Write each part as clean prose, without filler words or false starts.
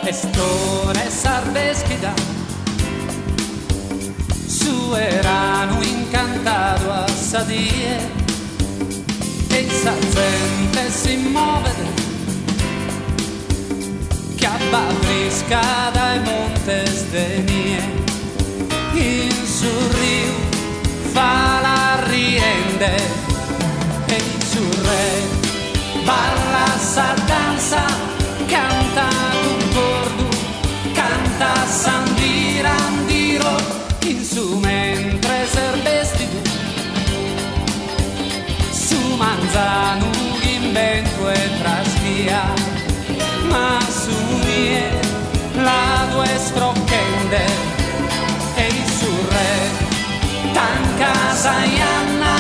Estore sardesquida su erano incantado a sadie e sa gente si muove che abbavrisca dai montes de mie in sul rio fa la riende e in sul re balla sa danza canta concordo canta sandirandiro in su mentre serbesti su manzano in vento e traschia ma su mie la due scrocchende e il su re tanca saianna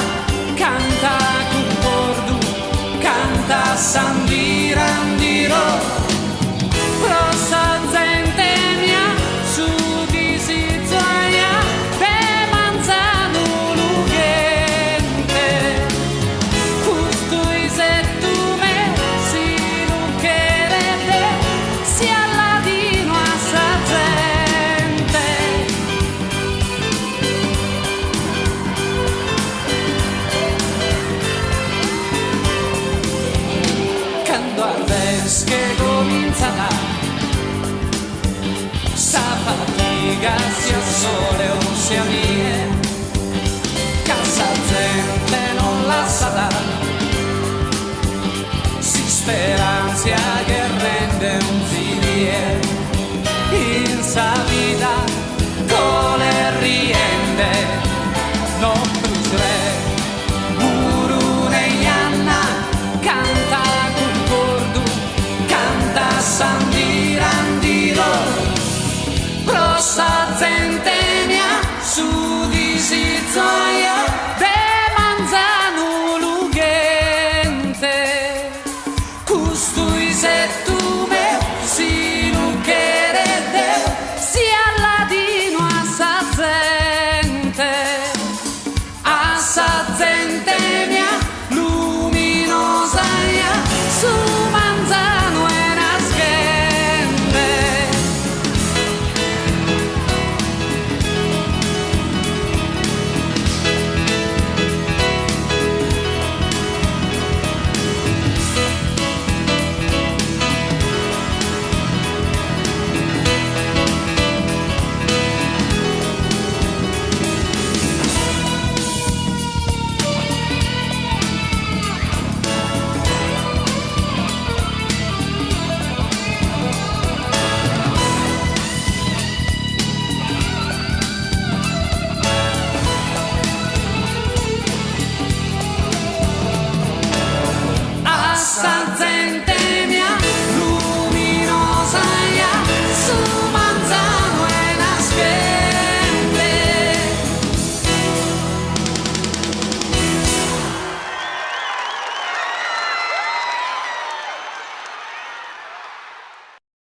canta concordo canta sandirandiro rossa gente mia su di si gioia de manzano lugente justo y se tu me si non querete si alladino a sa gente quando ardes che comincia la sa fatica sia sole o sia mie casa gente non la sa dare si speranza che rende un zilie in sa vita con le riende non cruzre Murune Ianna canta concordo canta sandirandiro rossa centenia su di si